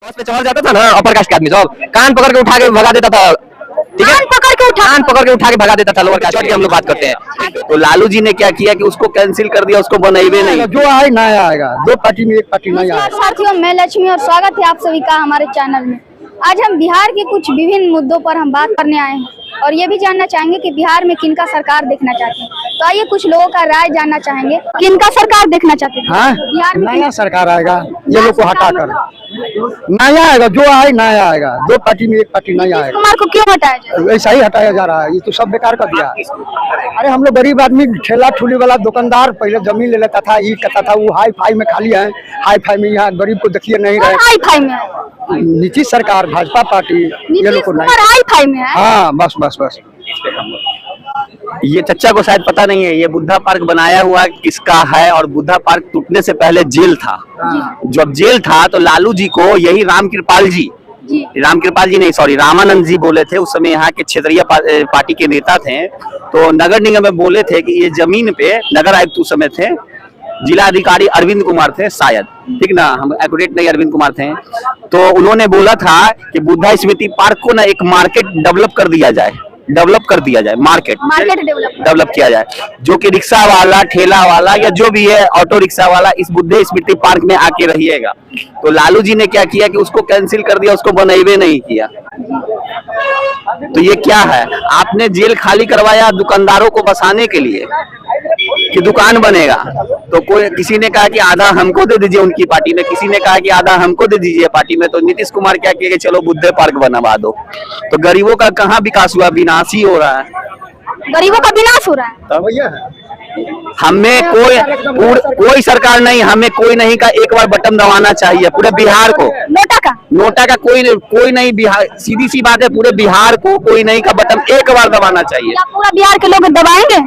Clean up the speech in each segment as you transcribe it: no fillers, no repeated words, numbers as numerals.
बस पे चढ़ जाता था ना अपर कास्ट के आदमी सब कान पकड़ के उठा के भगा देता था। ठीक है, कान पकड़ के उठा के भगा देता था लोअर कास्ट की। हम लोग बात करते हैं तो लालू जी ने क्या किया कि उसको कैंसिल कर दिया, उसको बनाइबे नहीं। जो आए नया आएगा, दो पार्टी में एक पार्टी नहीं आएगा। साथियों, मैं लक्ष्मी और स्वागत है आप सभी का हमारे चैनल में। आज हम बिहार के कुछ विभिन्न मुद्दों पर हम बात करने आए हैं और ये भी जानना चाहेंगे कि बिहार में किनका सरकार देखना चाहते हैं। तो आइए कुछ लोगों का राय जानना चाहेंगे, किनका सरकार देखना चाहते हैं। हाँ? बिहार में नया सरकार आएगा, ये लोग को हटा कर नया आएगा। जो आए नया आएगा, दो पार्टी में एक पार्टी नहीं आएगा। कुमार को क्यों हटाया जाए? ऐसा ही हटाया जा रहा है, ये तो सब बेकार कर दिया। अरे हम लोग गरीब आदमी, ठेला ठुली वाला दुकानदार पहले जमीन ले लेता था, ये कहता था वो हाई फाई में खाली है। हाई फाई में यहाँ गरीब को देखिए नहीं रहे। हाई फाई में है नीतीश सरकार, भाजपा पार्टी, ये लोग को नहीं। हाई फाई में है। हाँ बस बस बस। ये चच्चा को शायद पता नहीं है ये बुद्धा पार्क बनाया हुआ किसका है, और बुद्धा पार्क टूटने से पहले जेल था। जब जेल था तो लालू जी को यही रामकृपाल जी नहीं सॉरी रामानंद जी बोले थे। उस समय यहाँ के क्षेत्रीय पार्टी के नेता थे, तो नगर निगम में बोले थे कि ये जमीन पे, नगर आयुक्त उस समय थे, जिला अधिकारी अरविंद कुमार थे शायद, ठीक ना, हम एक्यूरेट नहीं, अरविंद कुमार थे। तो उन्होंने बोला था कि बुद्धा स्मृति पार्क को ना एक मार्केट डेवलप कर दिया जाए, मार्केट डेवलप किया जाए, जो कि रिक्शा वाला, ठेला वाला या जो भी है ऑटो रिक्शा वाला इस बुद्ध स्मृति पार्क में आके रहिएगा। तो लालू जी ने क्या किया कि उसको कैंसिल कर दिया, उसको बनाइबे नहीं किया। तो ये क्या है, आपने जेल खाली करवाया दुकानदारों को बसाने के लिए कि दुकान बनेगा। तो कोई, किसी ने कहा कि आधा हमको दे दीजिए उनकी पार्टी में, किसी ने कहा कि आधा हमको दे दीजिए पार्टी में। तो नीतीश कुमार क्या किया कि चलो बुद्ध पार्क बनवा दो। तो गरीबों का कहाँ विकास हुआ, विनाश ही हो रहा है। गरीबों का विनाश हो रहा है। भैया हमें कोई सरकार नहीं, हमें कोई नहीं का एक बार बटन दबाना चाहिए पूरे बिहार को। नोटा का कोई नहीं, बिहार सीधी सी बात है, पूरे बिहार को कोई नहीं का बटन एक बार दबाना चाहिए। पूरा बिहार के लोग दबाएंगे?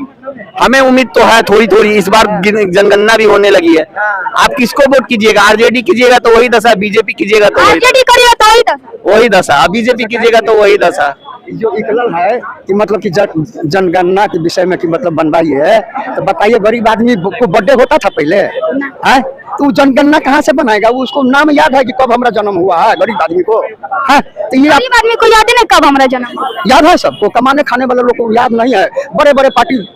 हमें उम्मीद तो है थोड़ी थोड़ी, इस बार जनगणना भी होने लगी है। आप किसको वोट कीजिएगा? आरजेडी कीजिएगा तो वही दशा, बीजेपी कीजिएगा तो वही दशा, बीजेपी कीजिएगा तो वही दशा। जो इकलल है कि मतलब कि जनगणना के विषय में कि मतलब बनवाई है, तो बताइए गरीब आदमी को बर्थडे होता था पहले है, तो जनगणना कहाँ से बनाएगा? वो उसको नाम याद है कि कब हमारा जन्म हुआ है गरीब आदमी को? हाँ, तो ये गरीब आदमी को याद है ना कब हमारा जन्म? याद है सबको, कमाने खाने वाले लोग को याद नहीं है। बड़े बड़े पार्टी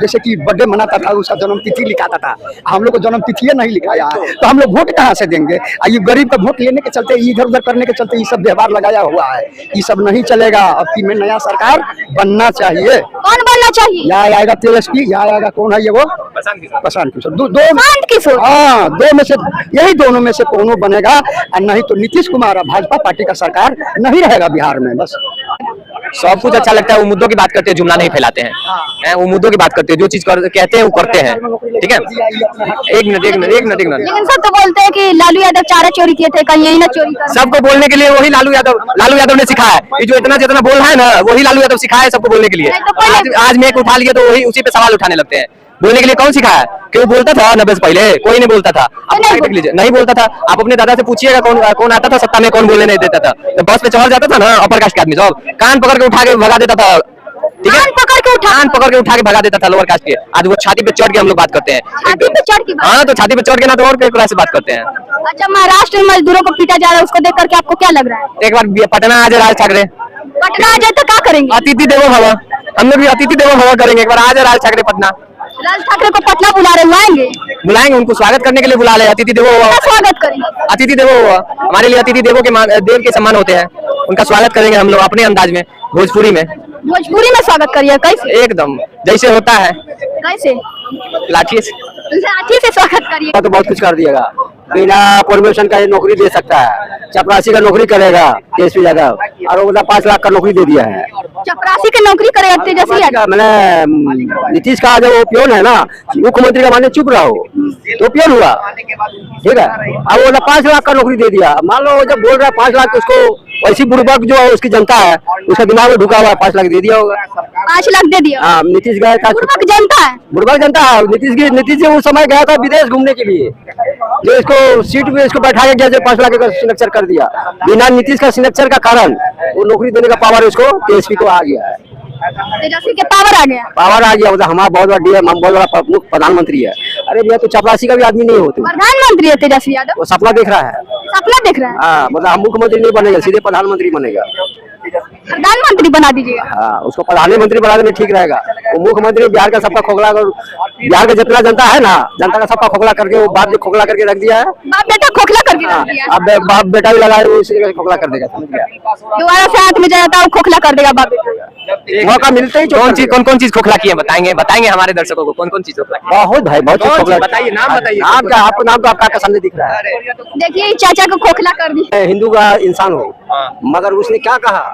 जैसे कि बर्थडे मनाता था, उसका जन्म तिथि लिखाता था, हम लोग को जन्म तिथि नहीं लिखाया है, तो हम लोग वोट कहाँ से देंगे? ये गरीब का वोट लेने के चलते, इधर उधर करने के चलते ये सब व्यवहार लगाया हुआ है। ये सब नहीं चलेगा। अब की में नया सरकार बनना चाहिए। कौन बनना चाहिए? यहाँ आएगा तेजस्वी, यहाँ आएगा कौन है ये, वो प्रशांत किशोर। दो हाँ, दो में से यही दोनों में से कोनो बनेगा, और नहीं तो नीतीश कुमार भाजपा पार्टी का सरकार नहीं रहेगा बिहार में। बस सब कुछ अच्छा लगता है, वो मुद्दों की बात करते हैं, जुमला नहीं फैलाते हैं, वो मुद्दों की बात करते हैं, जो चीज कहते हैं वो करते हैं। ठीक है, एक मिनट। लेकिन सब तो बोलते हैं कि लालू यादव चारा चोरी किए थे, कहीं यही ना चोरी कर। सबको बोलने के लिए वही लालू यादव ने सिखाया है। ये जो जितना बोल रहा है ना, वही लालू यादव सिखाया है सबको बोलने के लिए। आज मैं उठा लिया तो वही उसी पे सवाल उठाने लगते हैं। बोलने के लिए कौन सिखाया? क्यों बोलता था 90 से पहले? कोई नहीं बोलता था। आप देख लीजिए, नहीं बोलता था। आप अपने दादा से पूछिएगा कौन आता था सत्ता में, कौन बोलने नहीं देता था। तो बस पे चढ़ जाता था ना अपर कास्ट के आदमी सब कान पकड़ के उठा के भगा देता था। ठीक है, कान पकड़ के उठा के भगा देता था लोअर कास्ट के। आज वो छाती पे चढ़ के हम लोग बात करते हैं। हाँ, तो छाती पे चढ़ के ना तो और किस से बात करते हैं। अच्छा, महाराष्ट्र में मजदूरों को पीटा जा रहा है, उसको देख करके आपको क्या लग रहा है? एक बार पटना आ जाए राज ठाकरे, पटना आ जाए तो क्या करेंगे? अतिथि देवो भव, हम लोग भी अतिथि देवो भव करेंगे। एक बार आ जाए राज ठाकरे पटना। राज ठाकरे को पटना बुलाएंगे, उनको स्वागत करने के लिए बुला ले। अतिथि देवो भव, स्वागत करेंगे। अतिथि देवो भव, हमारे लिए अतिथि देवो के देव के सम्मान होते हैं, उनका स्वागत करेंगे हम लोग अपने अंदाज में, भोजपुरी में स्वागत करिए। कैसे? एकदम जैसे होता है। कैसे? लाठी से स्वागत करिए। तो बहुत कुछ कर दिएगा, बिना परमिशन का नौकरी दे सकता है। चपरासी का नौकरी करेगा तेजस्वी यादव, और वो 5 लाख का नौकरी दे दिया है। चपरासी की नौकरी करेगा तेजस्वी यादव? मैंने नीतीश का जो पियोन है ना, मुख्यमंत्री का माने चुप रहो तो पियोन हुआ, ठीक है। अब वो 5 लाख का नौकरी दे दिया। मान लो जब बोल रहा है 5 लाख, उसको वैसी बुर्बक जो है उसकी जनता है, उसका दिमाग में ढुका हुआ है, 5 लाख दे दिया होगा। 5 लाख दे दिया? हाँ, नीतीश गया था। बुर्बक जनता है। नीतीश जी उस समय गया था विदेश घूमने के लिए, जो इसको सीट में इसको बैठाया गया, जो 5 लाख का सिग्नेचर कर दिया। बिना नीतीश का सिग्नेचर का कारण वो नौकरी देने का पावर उसको तेजस्वी को आ गया है। तेजस्वी के पावर आ गया। पावर आ गया, मतलब हमारा बहुत बड़ा हम बहुत बड़ा प्रमुख प्रधानमंत्री है। अरे भैया तो चपरासी का भी आदमी नहीं होते, प्रधानमंत्री है तेजस्वी यादव, वो सपना देख रहा है। सपना देख रहा है, हाँ, मतलब हम मुख्यमंत्री नहीं बनेगा, सीधे प्रधानमंत्री बनेगा। प्रधानमंत्री बना दीजिएगा। हाँ, उसको प्रधानमंत्री बना देने ठीक रहेगा। वो मुख्यमंत्री बिहार का सबका खोखला, बिहार का जितना जनता है ना, जनता का सबका खोखला करके वो बाप ने खोखला करके रख दिया है। बाप बेटा खोखला करके रख दिया है। अब बाप बेटा भी लगा है, वो इसी खोखला कर देगा, समझ गया। दोबारा से हाथ में जाता है वो खोखला कर देगा बाप बेटा। मौका मिलते ही कौन कौन चीज खोखला की है बताएंगे हमारे दर्शकों को कौन कौन चीज खोखला की बहुत भाई, बहुत चीज खोखला। बताइए, नाम बताइए। नाम क्या, आपको नाम तो आपका सामने दिख रहा है। देखिए चाचा को खोखला कर दी। हिंदू का इंसान हो, मगर उसने क्या कहा,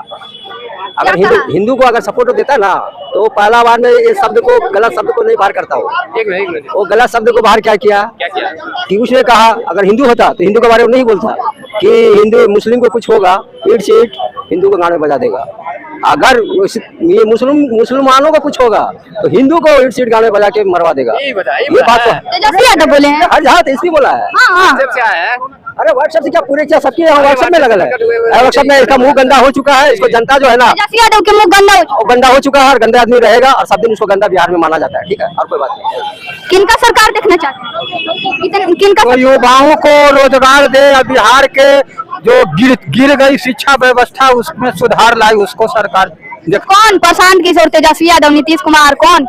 अगर हिंदू को अगर सपोर्ट देता ना तो पहला बार में इस शब्द को, गलत शब्द को नहीं बाहर करता हो। एक मिनट वो गलत शब्द को बाहर क्या किया कि उसने कहा अगर हिंदू होता तो हिंदू के बारे में नहीं बोलता कि हिंदू मुस्लिम को कुछ होगा, ईट से ईट हिंदू को गाने बजा देगा। अगर ये मुसलमानों को कुछ होगा तो हिंदू को ईट से ईट गाने बजा के मरवा देगा। ये बात तो तेजस्वी यादव बोले हैं। हर जहाँ तेजस्वी बोला है। हाँ क्या है? अरे व्हाट्सएप से क्या पूरे क्या सबके व्हाट्सएप में लगल है। व्हाट्सएप में इसका मुंह गंदा हो चुका है, इसको जनता जो है ना, तेजस्वी यादव के मुंह गंदा वो गंदा हो चुका है और गंदा आदमी रहेगा और सब दिन उसको गंदा बिहार में माना जाता है। ठीक है, और कोई बात नहीं। किनका सरकार देखना चाहते हैं? किनका तो युवाओं को रोजगार दे, बिहार के जो गिर गई शिक्षा व्यवस्था उसमें सुधार लाए, उसको सरकार। कौन? प्रशांत किशोर, तेजस्वी यादव, नीतीश कुमार, कौन?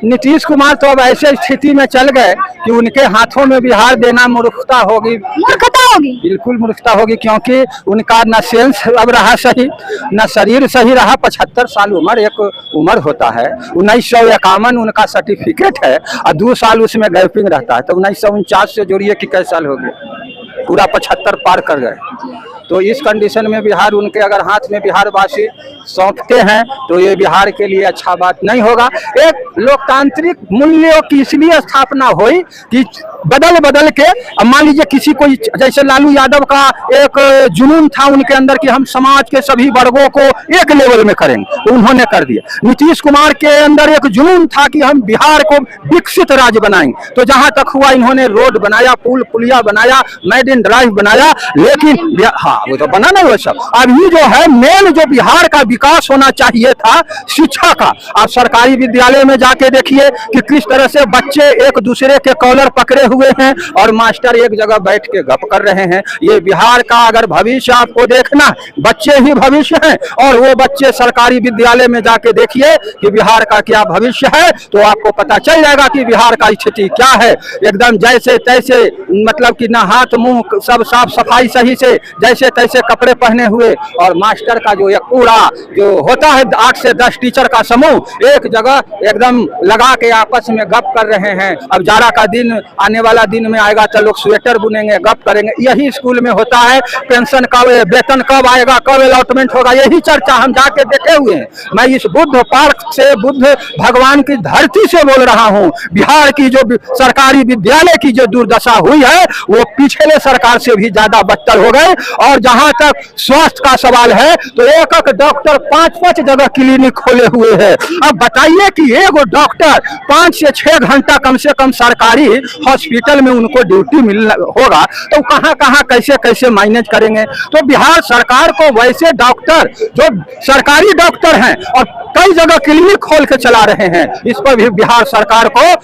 नीतीश कुमार तो अब ऐसे स्थिति में चल गए कि उनके हाथों में बिहार देना मूर्खता होगी। मूर्खता होगी, बिल्कुल मूर्खता होगी, क्योंकि उनका न सेंस अब रहा सही, न शरीर सही रहा। 75 साल उम्र एक उम्र होता है। 1951 उनका सर्टिफिकेट है और 2 साल उसमें गैपिंग रहता है, तो 1949 से जोड़िए कि कैसे साल हो गए, पूरा 75 पार कर गए। तो इस कंडीशन में बिहार उनके अगर हाथ में बिहार वासी सौंपते हैं तो ये बिहार के लिए अच्छा बात नहीं होगा। एक लोकतांत्रिक मूल्यों की इसलिए स्थापना हुई कि बदल बदल के, अब मान लीजिए किसी को, जैसे लालू यादव का एक जुनून था उनके अंदर कि हम समाज के सभी वर्गों को एक लेवल में करेंगे, तो उन्होंने कर दिया। नीतीश कुमार के अंदर एक जुनून था कि हम बिहार को विकसित राज्य बनाएंगे, तो जहां तक हुआ इन्होंने रोड बनाया, पुल पुलिया बनाया, मेड इन ड्राइव बनाया, लेकिन हाँ वो तो बना नहीं वो सब। अभी जो है मेन जो बिहार का विकास होना चाहिए था शिक्षा का। आप सरकारी विद्यालय में जाके देखिए कि किस तरह से बच्चे एक दूसरे के कॉलर पकड़े हुए हैं और मास्टर एक जगह बैठ के गप कर रहे हैं। ये बिहार का अगर भविष्य आपको देखना, बच्चे ही भविष्य हैं, और वो बच्चे सरकारी विद्यालय में जाके देखिए कि बिहार का क्या भविष्य है, तो आपको पता चल जाएगा कि बिहार का स्थिति क्या है। एकदम जैसे तैसे, मतलब कि ना हाथ मुंह सब साफ सफाई सही से, जैसे तैसे कपड़े पहने हुए, और मास्टर का जो एक पूरा जो होता है 8 से 10 टीचर का समूह एक जगह एकदम लगा के आपस में गप कर रहे हैं। अब जाड़ा का दिन आने वाला दिन में आएगा तो लोग स्वेटर बुनेंगे, गप करेंगे। यही स्कूल में होता है। पेंशन कब, वेतन कब आएगा, कब अलॉटमेंट होगा, यही चर्चा हम जाके देखे हुए हैं। मैं इस बुद्ध पार्क से, बुद्ध भगवान की धरती से बोल रहा हूँ। बिहार की जो सरकारी विद्यालय की जो दुर्दशा हुई है वो पिछले सरकार से भी ज्यादा बदतर हो गए। और जहां तक स्वास्थ्य का सवाल है तो एक डॉक्टर 5-5 जगह क्लिनिक खोले हुए हैं। अब बताइए कि एक डॉक्टर 5 से 6 घंटा कम से कम सरकारी हॉस्पिटल में उनको ड्यूटी मिलना होगा, तो कहां कहां कैसे कैसे मैनेज करेंगे। तो बिहार सरकार को वैसे डॉक्टर जो सरकारी डॉक्टर हैं और कई जगह क्लिनिक खोल के चला रहे हैं, इस पर भी बिहार सरकार को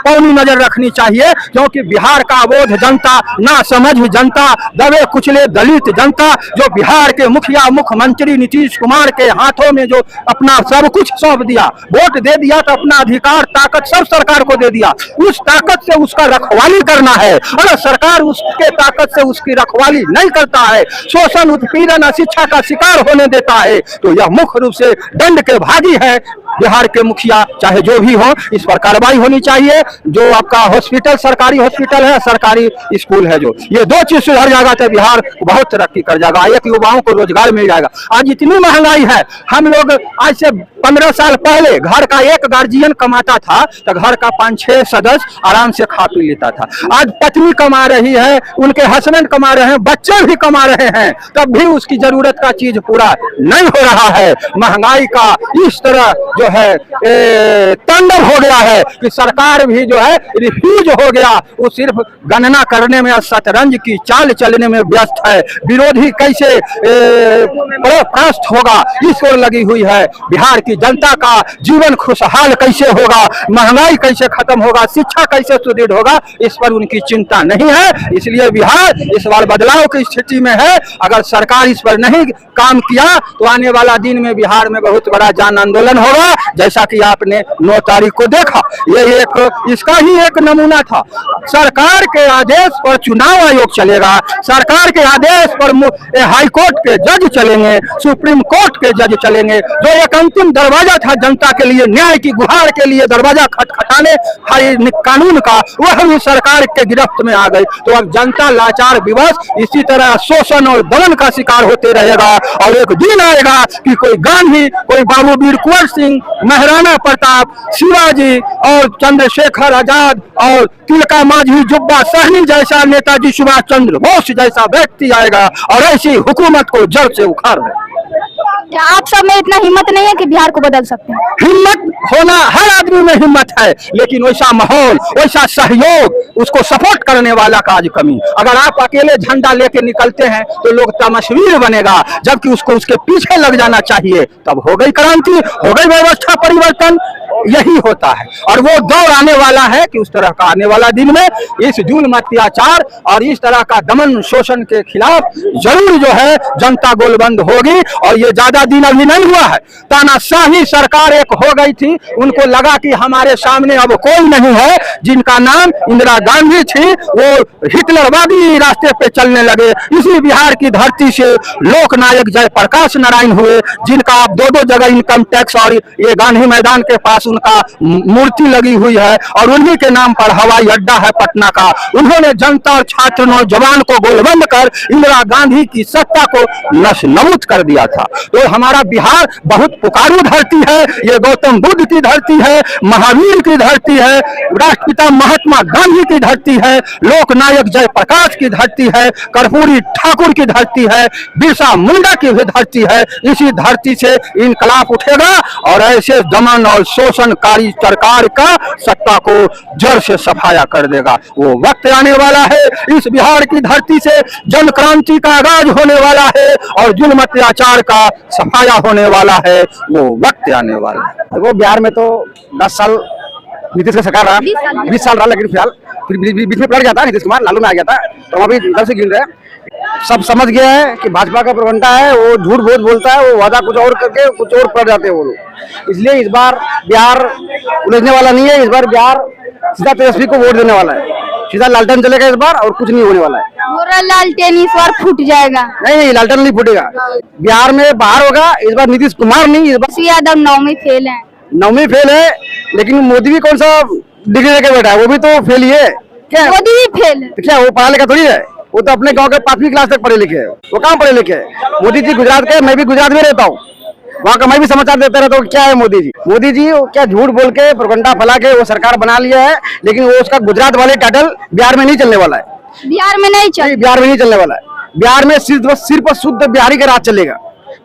कौनी नजर रखनी चाहिए, क्योंकि बिहार का अबोध जनता, ना समझ जनता, दबे कुचले दलित जनता, जो बिहार के मुखिया मुख्यमंत्री नीतीश कुमार के हाथों में जो अपना सब कुछ सौंप दिया, वोट दे दिया, तो अपना अधिकार ताकत सब सरकार को दे दिया। उस ताकत से उसका रखवाली करना है। अगर सरकार उसके ताकत से उसकी रखवाली नहीं करता है, शोषण उत्पीड़न अशिक्षा का शिकार होने देता है, तो यह मुख्य रूप से दंड के भागी है। बिहार के मुखिया चाहे जो भी हो, इस पर कार्रवाई होनी चाहिए। जो आपका हॉस्पिटल सरकारी हॉस्पिटल है, सरकारी स्कूल है, जो ये 2 चीज सुधर जाएगा तो बिहार बहुत तरक्की कर जाएगा। एक युवाओं को रोजगार मिल जाएगा। आज इतनी महंगाई है, हम लोग आज से 15 साल पहले घर का एक गार्जियन कमाता था तो घर का 5-6 सदस्य आराम से खा पी लेता था। आज पत्नी कमा रही है, उनके हस्बैंड कमा रहे हैं, बच्चे भी कमा रहे हैं, तब भी उसकी जरूरत का चीज पूरा नहीं हो रहा है। महंगाई का इस तरह जो है तांडव हो गया है कि सरकार भी जो है रिफ्यूज हो गया। वो सिर्फ गणना करने में, शतरंज की चाल चलने में व्यस्त है। विरोधी कैसे परास्त होगा इस ओर लगी हुई है। बिहार की जनता का जीवन खुशहाल कैसे होगा, महंगाई कैसे खत्म होगा, शिक्षा कैसे सुदृढ़ होगा, इस पर उनकी चिंता नहीं है। इसलिए बिहार इस बार बदलाव की स्थिति में है। अगर सरकार इस पर नहीं काम किया तो आने वाला दिन में बिहार में बहुत बड़ा जन आंदोलन होगा, जैसा कि आपने 9 तारीख को देखा। ये इसका ही एक नमूना था। सरकार के आदेश पर चुनाव आयोग चलेगा, सरकार के आदेश पर हाई कोर्ट के जज चलेंगे, सुप्रीम कोर्ट के जज चलेंगे। जो एक अंतिम दरवाजा था जनता के लिए, न्याय की गुहार के लिए दरवाजा खटखटाने कानून का, वह भी सरकार के गिरफ्त में आ गई। तो अब जनता लाचार विवश इसी तरह शोषण और दमन का शिकार होते रहेगा। और एक दिन आएगा कि कोई गांधी, कोई बाबू वीर कुंवर सिंह, महाराणा प्रताप, शिवाजी और चंद्रशेखर आजाद और तिलका मांझी जुब्बा सहनी जैसा, नेताजी सुभाष चंद्र बोस जैसा व्यक्ति आएगा और ऐसी हुकूमत को जड़ से उखाड़ दे। क्या आप सब में इतना हिम्मत नहीं है कि बिहार को बदल सकते हैं? हिम्मत होना हर आदमी में हिम्मत है, लेकिन वैसा माहौल, वैसा सहयोग, उसको सपोर्ट करने वाला का आज कमी। अगर आप अकेले झंडा लेके निकलते हैं तो लोग तमस्वीर बनेगा, जबकि उसको उसके पीछे लग जाना चाहिए। तब हो गई क्रांति, हो गई व्यवस्था परिवर्तन। यही होता है और वो दौर आने वाला है कि उस तरह का आने वाला दिन में इस जुल्म अत्याचार और इस तरह का दमन शोषण के खिलाफ जरूर जो है जनता गोलबंद होगी। और ये ज्यादा दिन अभी नहीं हुआ है। तानाशाही सरकार एक हो गई थी, उनको लगा कि हमारे सामने अब कोई नहीं है। जिनका नाम इंदिरा गांधी थी, वो हिटलरवादी रास्ते पे चलने लगे। इसी बिहार की धरती से लोकनायक जयप्रकाश नारायण हुए, जिनका आप 2-2 जगह इनकम टैक्स और ये गांधी मैदान के पास उनका मूर्ति लगी हुई है और उन्हीं के नाम पर हवाई अड्डा है पटना का। उन्होंने जनता और छात्र नौजवान को गोलबंद कर इंदिरा गांधी की सत्ता को नष्ट कर दिया था। तो हमारा बिहार बहुत पुकारू धरती है। ये गौतम बुद्ध की धरती है, महावीर की धरती है, राष्ट्रपिता महात्मा गांधी की धरती है, लोकनायक जयप्रकाश की धरती है, कर्पूरी ठाकुर की धरती है, बिरसा मुंडा की भी धरती है। इसी धरती से इनकलाब उठेगा और ऐसे दमन और शोषणकारी सरकार का सत्ता को जड़ से सफाया कर देगा। वो वक्त आने वाला है, इस बिहार की धरती से जन क्रांति का आगाज होने वाला है और जुल्म अत्याचार का सफाया होने वाला है। वो वक्त आने वाला है। देखो बिहार में तो 10 साल नीतीश का सरकार रहा, 20 साल रहा, लेकिन फिलहाल फिर बीच में पलट गया था नीतीश कुमार, लालू में आ गया था। तो हम अभी इधर से गिन रहे हैं। सब समझ गया है कि भाजपा का प्रवक्ता है, वो झूठ बहुत बोलता है, वो वादा कुछ और करके कुछ और कर जाते हैं वो लोग। इसलिए इस बार बिहार उलझने वाला नहीं है। इस बार बिहार सीधा तेजस्वी को वोट देने वाला है, सीधा लालटेन चलेगा इस बार और कुछ नहीं होने वाला है। पूरा लालटेन इस बार फूट जाएगा। नहीं, लालटेन नहीं फूटेगा। बिहार में बाहर होगा इस बार नीतीश कुमार नहीं, इस बार यादव 9वीं फेल है। 9वीं फेल है, लेकिन मोदी भी कौन सा डिग्री लेके बैठा है, वो भी तो फेल ही है। क्या मोदी भी फेल है? क्या वो पढ़ा लिखा थोड़ी है? वो तो अपने गांव के 5वीं क्लास तक पढ़े लिखे है। वो कहाँ पढ़े लिखे है? मोदी जी गुजरात के, मैं भी गुजरात में रहता हूँ, वहाँ का मैं भी समाचार देता रहता हूँ। क्या है मोदी जी क्या झूठ बोल के प्रगंडा फैला के वो सरकार बना लिया है, लेकिन वो उसका गुजरात वाले टाइटल बिहार में नहीं चलने वाला है। बिहार में नहीं चलने वाला है। बिहार में सिर्फ शुद्ध बिहारी का राज चलेगा,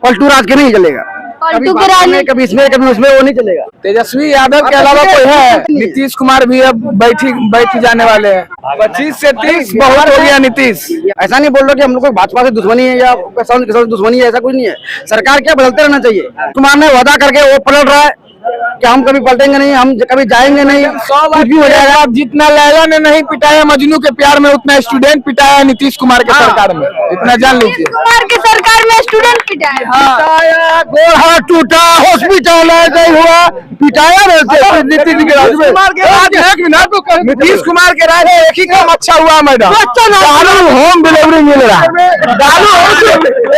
पलटू राज के नहीं चलेगा। कभी इसमें कभी उसमें वो नहीं चलेगा। तेजस्वी यादव के अलावा कोई है? नीतीश कुमार भी अब बैठी जाने वाले हैं। 25 से 30 बहुत हो गया नीतीश। ऐसा नहीं बोल रहा कि हम लोग को भाजपा से दुश्मनी है या किसान से दुश्मनी है, ऐसा कुछ नहीं है। सरकार क्या बदलते रहना चाहिए। कुमार ने वादा करके वो पलट रहा है कि हम कभी पलटेंगे नहीं, हम कभी जाएंगे नहीं, कुछ भी हो जाएगा। जितना लैला ने नहीं पिटाया मजनू के प्यार में, उतना स्टूडेंट पिटाया नीतीश कुमार के सरकार में, इतना जान लीजिए। कुमार के सरकार में स्टूडेंट पिटाया, गोड़ हाथ टूटा, हॉस्पिटल नहीं हुआ, पिटाया नीतीश कुमार के राज में एक ही काम अच्छा हुआ मैडम, दारू होम डिलीवरी मिल रहा है। दारू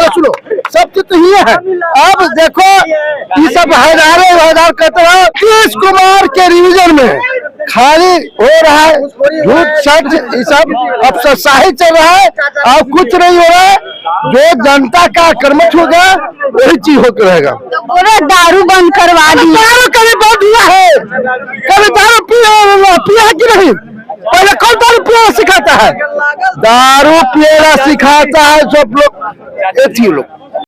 सुनो, सब कुछ तो ये है। अब देखो ये सब हैदार कहते हैं नीतीश कुमार के रिवीजन में खाली हो रहा है, झूठ सच ये सब अफसरशाही चल रहा है और कुछ नहीं हो रहा है। जो जनता का कर्मठ होगा वही चीज होकर रहेगा। तो पूरा दारू बंद करवा दी। दारू कभी बंद हुआ है? कभी दारू पिया है कि नहीं? पहले कौन दारू पिया सिखाता है? दारू पिया सिखाता है सब लोग, लोग